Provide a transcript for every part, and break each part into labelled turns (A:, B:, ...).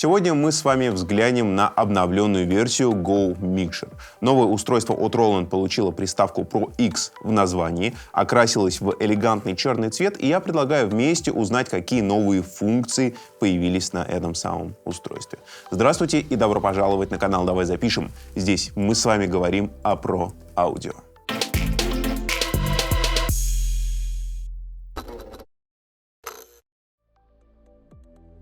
A: Сегодня мы с вами взглянем на обновленную версию Go Mixer. Новое устройство от Roland получило приставку Pro X в названии, окрасилось в элегантный черный цвет, и я предлагаю вместе узнать, какие новые функции появились на этом самом устройстве. Здравствуйте и добро пожаловать на канал «Давай запишем». Здесь мы с вами говорим о Pro Audio.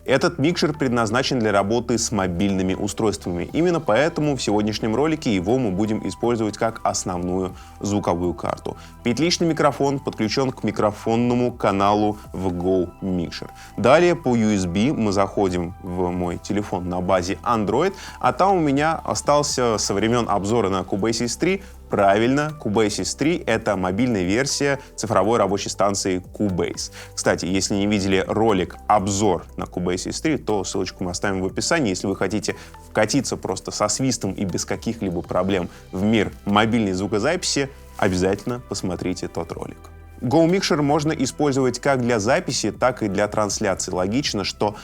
A: Этот микшер предназначен для работы с мобильными устройствами. Именно поэтому в сегодняшнем ролике его мы будем использовать как основную звуковую карту. Петличный микрофон подключен к микрофонному каналу в Go Mixer. Далее по USB мы заходим в мой телефон на базе Android, а там у меня остался со времен обзора на Cubasis 3. Правильно, Cubasis 3 — это мобильная версия цифровой рабочей станции Cubase. Кстати, если не видели ролик «Обзор» на Cubasis 3, то ссылочку мы оставим в описании. Если вы хотите вкатиться просто со свистом и без каких-либо проблем в мир мобильной звукозаписи, обязательно посмотрите тот ролик. Go Mixer можно использовать как для записи, так и для трансляции. Логично, что,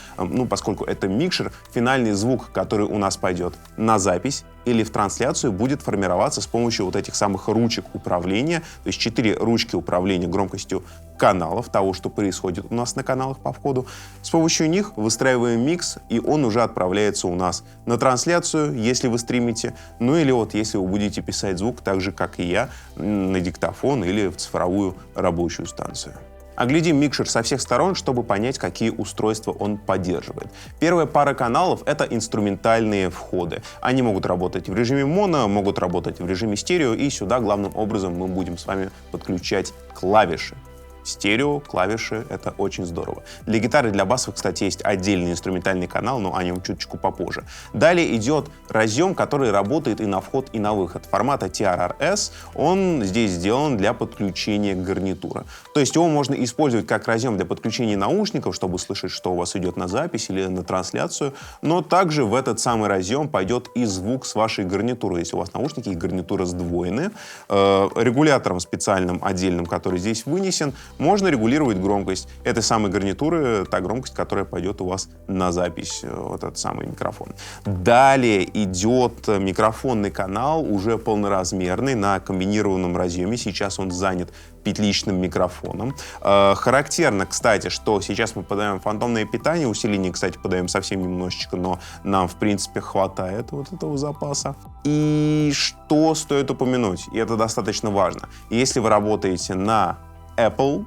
A: поскольку это микшер, финальный звук, который у нас пойдет на запись или в трансляцию, будет формироваться с помощью вот этих самых ручек управления, то есть 4 ручки управления громкостью каналов, того, что происходит у нас на каналах по входу. С помощью них выстраиваем микс, и он уже отправляется у нас на трансляцию, если вы стримите, или вот если вы будете писать звук так же, как и я, на диктофон или в цифровую рабочую станцию. Оглядим микшер со всех сторон, чтобы понять, какие устройства он поддерживает. Первая пара каналов — это инструментальные входы. Они могут работать в режиме моно, могут работать в режиме стерео, и сюда главным образом мы будем с вами подключать клавиши. Стерео, клавиши — это очень здорово. Для гитары и для басов, кстати, есть отдельный инструментальный канал, но о нем чуточку попозже. Далее идет разъем, который работает и на вход, и на выход. Формата TRRS, он здесь сделан для подключения гарнитура. То есть его можно использовать как разъем для подключения наушников, чтобы слышать, что у вас идет на запись или на трансляцию, но также в этот самый разъем пойдет и звук с вашей гарнитуры. Если у вас наушники и гарнитура сдвоены, регулятором специальным отдельным, который здесь вынесен, можно регулировать громкость этой самой гарнитуры, та громкость, которая пойдет у вас на запись, вот этот самый микрофон. Далее идет микрофонный канал, уже полноразмерный, на комбинированном разъеме. Сейчас он занят петличным микрофоном. Характерно, кстати, что сейчас мы подаем фантомное питание, усиление, кстати, подаем совсем немножечко, но нам, в принципе, хватает вот этого запаса. И что стоит упомянуть, и это достаточно важно. Если вы работаете на Apple,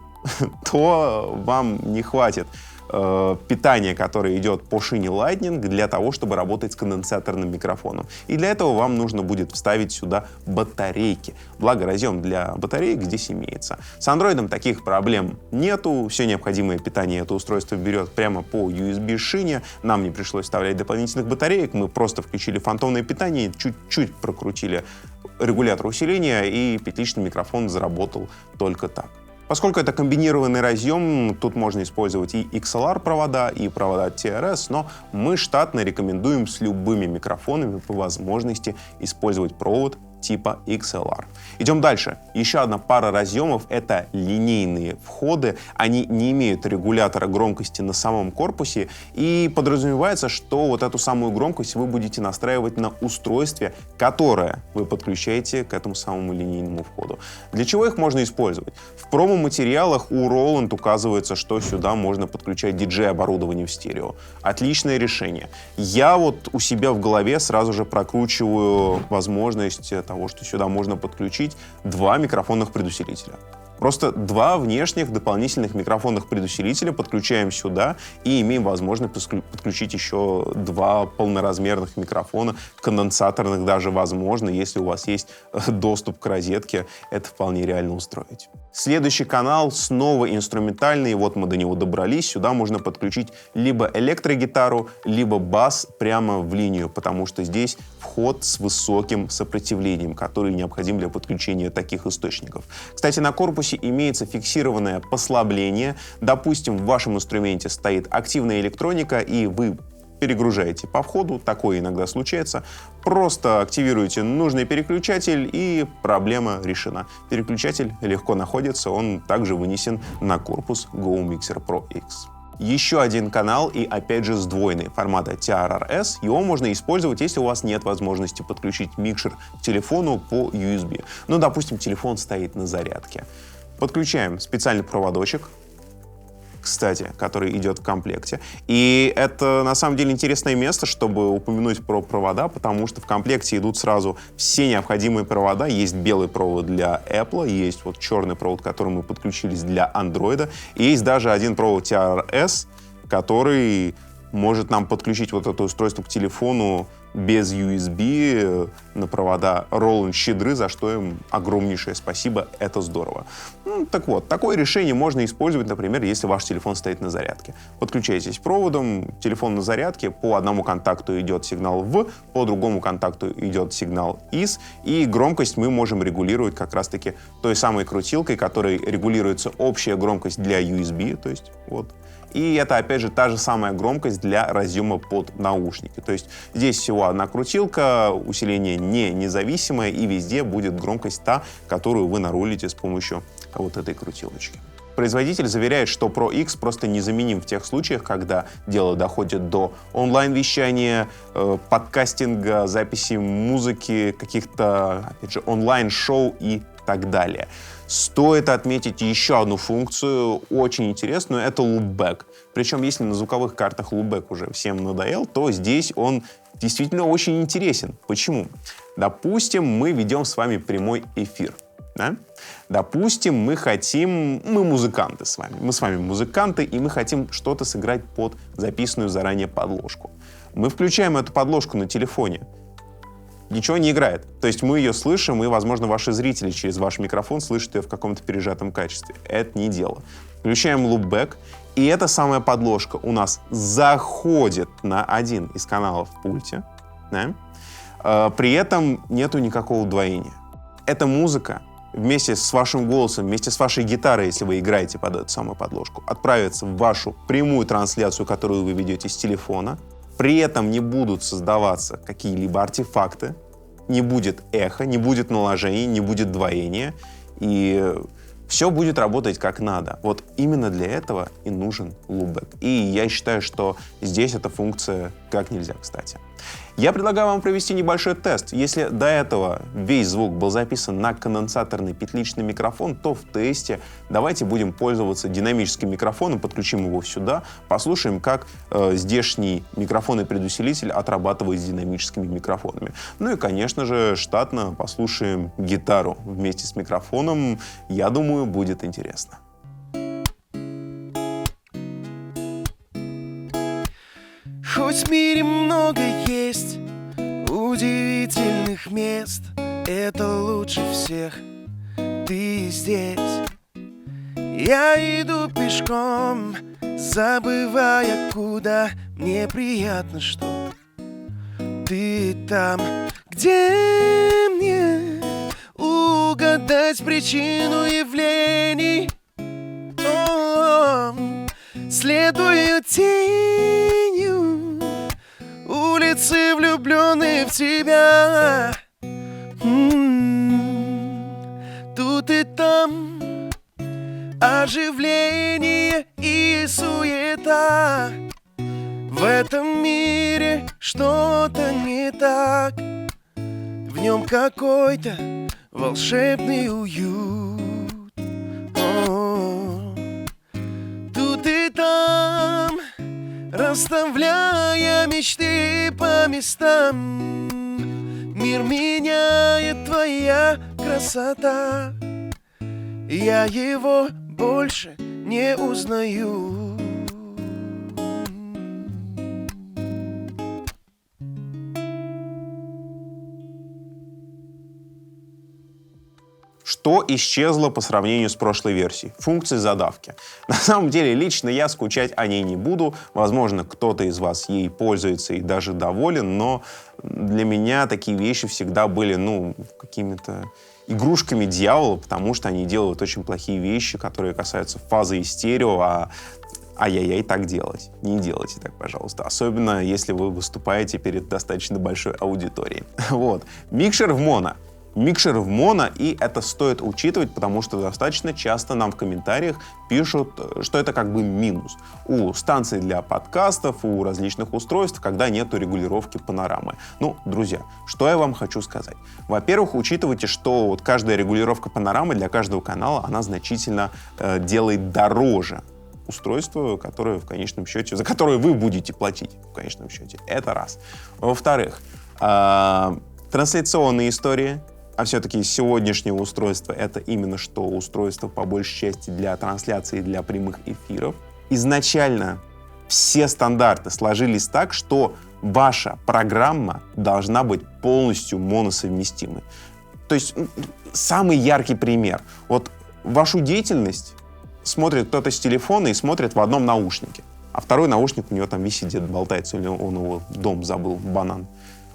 A: то вам не хватит питания, которое идет по шине Lightning, для того, чтобы работать с конденсаторным микрофоном. И для этого вам нужно будет вставить сюда батарейки. Благо, разъем для батареек здесь имеется. С Android таких проблем нету. Все необходимое питание это устройство берет прямо по USB-шине. Нам не пришлось вставлять дополнительных батареек. Мы просто включили фантомное питание, чуть-чуть прокрутили регулятор усиления, и петличный микрофон заработал только так. Поскольку это комбинированный разъем, тут можно использовать и XLR провода, и провода TRS, но мы штатно рекомендуем с любыми микрофонами по возможности использовать провод типа XLR. Идем дальше. Еще одна пара разъемов — это линейные входы. Они не имеют регулятора громкости на самом корпусе, и подразумевается, что вот эту самую громкость вы будете настраивать на устройстве, которое вы подключаете к этому самому линейному входу. Для чего их можно использовать? В промо-материалах у Roland указывается, что сюда можно подключать DJ-оборудование в стерео. Отличное решение. Я вот у себя в голове сразу же прокручиваю возможность того, что сюда можно подключить 2 микрофонных предусилителя. Просто 2 внешних дополнительных микрофонных предусилителя подключаем сюда и имеем возможность подключить еще 2 полноразмерных микрофона, конденсаторных даже возможно, если у вас есть доступ к розетке, это вполне реально устроить. Следующий канал снова инструментальный, вот мы до него добрались. Сюда можно подключить либо электрогитару, либо бас прямо в линию, потому что здесь вход с высоким сопротивлением, который необходим для подключения таких источников. Кстати, на корпусе имеется фиксированное послабление. Допустим, в вашем инструменте стоит активная электроника, и вы перегружаете по входу, такое иногда случается, просто активируете нужный переключатель, и проблема решена. Переключатель легко находится, он также вынесен на корпус Go Mixer Pro X. Еще один канал и опять же сдвоенный формата TRRS. Его можно использовать, если у вас нет возможности подключить микшер к телефону по USB. Ну, допустим, телефон стоит на зарядке. Подключаем специальный проводочек, кстати, который идет в комплекте. И это, на самом деле, интересное место, чтобы упомянуть про провода, потому что в комплекте идут сразу все необходимые провода. Есть белый провод для Apple, есть вот черный провод, к которому мы подключились для Android, и есть даже один провод TRRS, который может нам подключить вот это устройство к телефону без USB на провода Roland щедры, за что им огромнейшее спасибо, это здорово. Ну, так вот, такое решение можно использовать, например, если ваш телефон стоит на зарядке. Подключаетесь проводом, телефон на зарядке, по одному контакту идет сигнал «в», по другому контакту идет сигнал «из», и громкость мы можем регулировать как раз-таки той самой крутилкой, которой регулируется общая громкость для USB, то есть вот. И это, опять же, та же самая громкость для разъема под наушники. То есть здесь всего одна крутилка, усиление не независимое, и везде будет громкость та, которую вы нарулите с помощью вот этой крутилочки. Производитель заверяет, что Pro X просто незаменим в тех случаях, когда дело доходит до онлайн-вещания, подкастинга, записи музыки, каких-то, опять же, онлайн-шоу и так далее. Стоит отметить еще одну функцию, очень интересную, это лупбэк. Причем, если на звуковых картах лупбэк уже всем надоел, то здесь он действительно очень интересен. Почему? Допустим, мы ведем с вами прямой эфир. Да? Допустим, мы музыканты с вами. Мы с вами музыканты, и мы хотим что-то сыграть под записанную заранее подложку. Мы включаем эту подложку на телефоне. Ничего не играет. То есть мы ее слышим, и, возможно, ваши зрители через ваш микрофон слышат ее в каком-то пережатом качестве. Это не дело. Включаем лупбэк, и эта самая подложка у нас заходит на один из каналов в пульте. Да? При этом нету никакого удвоения. Эта музыка вместе с вашим голосом, вместе с вашей гитарой, если вы играете под эту самую подложку, отправится в вашу прямую трансляцию, которую вы ведете с телефона. При этом не будут создаваться какие-либо артефакты, не будет эхо, не будет наложений, не будет двоения, и все будет работать как надо. Вот именно для этого и нужен лупбэк. И я считаю, что здесь эта функция как нельзя кстати. Я предлагаю вам провести небольшой тест. Если до этого весь звук был записан на конденсаторный петличный микрофон, то в тесте давайте будем пользоваться динамическим микрофоном, подключим его сюда, послушаем, как здешний микрофон и предусилитель отрабатывает с динамическими микрофонами. Ну и, конечно же, штатно послушаем гитару вместе с микрофоном. Я думаю, будет интересно.
B: Хоть в мире много есть удивительных мест, это лучше всех ты здесь. Я иду пешком, забывая, куда. Мне приятно, что ты там, где мне угадать причину явлений. Следую тенью улицы, влюбленные в тебя. Тут и там оживление и суета. В этом мире что-то не так, в нем какой-то волшебный уют. Тут и там, расставляя мечты по местам, мир меняет твоя красота. Я его больше не узнаю.
A: Что исчезло по сравнению с прошлой версией? Функции задавки. На самом деле, лично я скучать о ней не буду. Возможно, кто-то из вас ей пользуется и даже доволен, но для меня такие вещи всегда были, какими-то игрушками дьявола, потому что они делают очень плохие вещи, которые касаются фазы и стерео, ай-яй-яй, так делать. Не делайте так, пожалуйста. Особенно, если вы выступаете перед достаточно большой аудиторией. Вот. Микшер в моно. Микшер в моно, и это стоит учитывать, потому что достаточно часто нам в комментариях пишут, что это как бы минус у станций для подкастов, у различных устройств, когда нету регулировки панорамы. Ну, друзья, что я вам хочу сказать. Во-первых, учитывайте, что вот каждая регулировка панорамы для каждого канала, она значительно делает дороже устройство, которое в конечном счете, за которое вы будете платить в конечном счете. Это раз. Во-вторых, трансляционные истории. А все-таки сегодняшнее устройство — это именно что устройство по большей части для трансляции, для прямых эфиров. Изначально все стандарты сложились так, что ваша программа должна быть полностью моносовместимой. То есть самый яркий пример. Вот вашу деятельность смотрит кто-то с телефона и смотрит в одном наушнике, а второй наушник у него там висит, где-то болтается, или он его дом забыл, банан.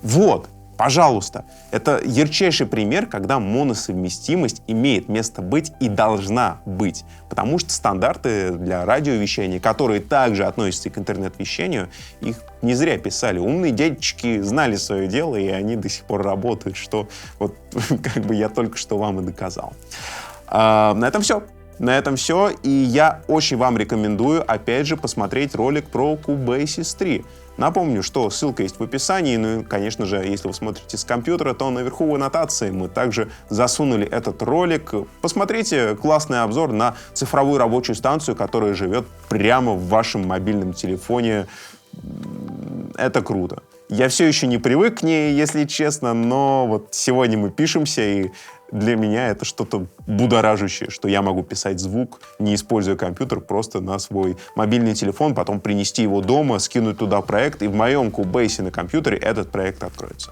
A: Вот. Пожалуйста, это ярчайший пример, когда моносовместимость имеет место быть и должна быть. Потому что стандарты для радиовещания, которые также относятся и к интернет-вещанию, их не зря писали. Умные дядечки знали свое дело, и они до сих пор работают, что вот как бы я только что вам и доказал. На этом все. На этом все, и я очень вам рекомендую, опять же, посмотреть ролик про Cubasis 3. Напомню, что ссылка есть в описании, ну и, конечно же, если вы смотрите с компьютера, то наверху в аннотации мы также засунули этот ролик. Посмотрите классный обзор на цифровую рабочую станцию, которая живет прямо в вашем мобильном телефоне. Это круто. Я все еще не привык к ней, если честно, но вот сегодня мы пишемся, и для меня это что-то будоражащее, что я могу писать звук, не используя компьютер, просто на свой мобильный телефон, потом принести его дома, скинуть туда проект, и в моем Cubase на компьютере этот проект откроется.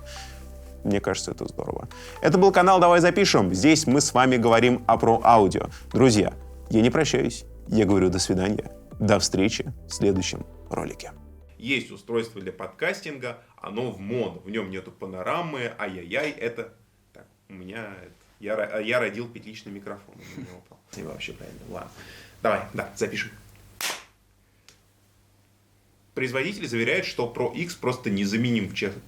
A: Мне кажется, это здорово. Это был канал «Давай запишем». Здесь мы с вами говорим про аудио. Друзья, я не прощаюсь. Я говорю до свидания. До встречи в следующем ролике. Есть устройство для подкастинга, оно в моно. В нем нету панорамы, ай-яй-яй, это... Так, у меня... Я родил петличный микрофон. И вообще правильно. Ладно. Давай, да, запишем. Производитель заверяет, что Pro X просто незаменим в Чехове.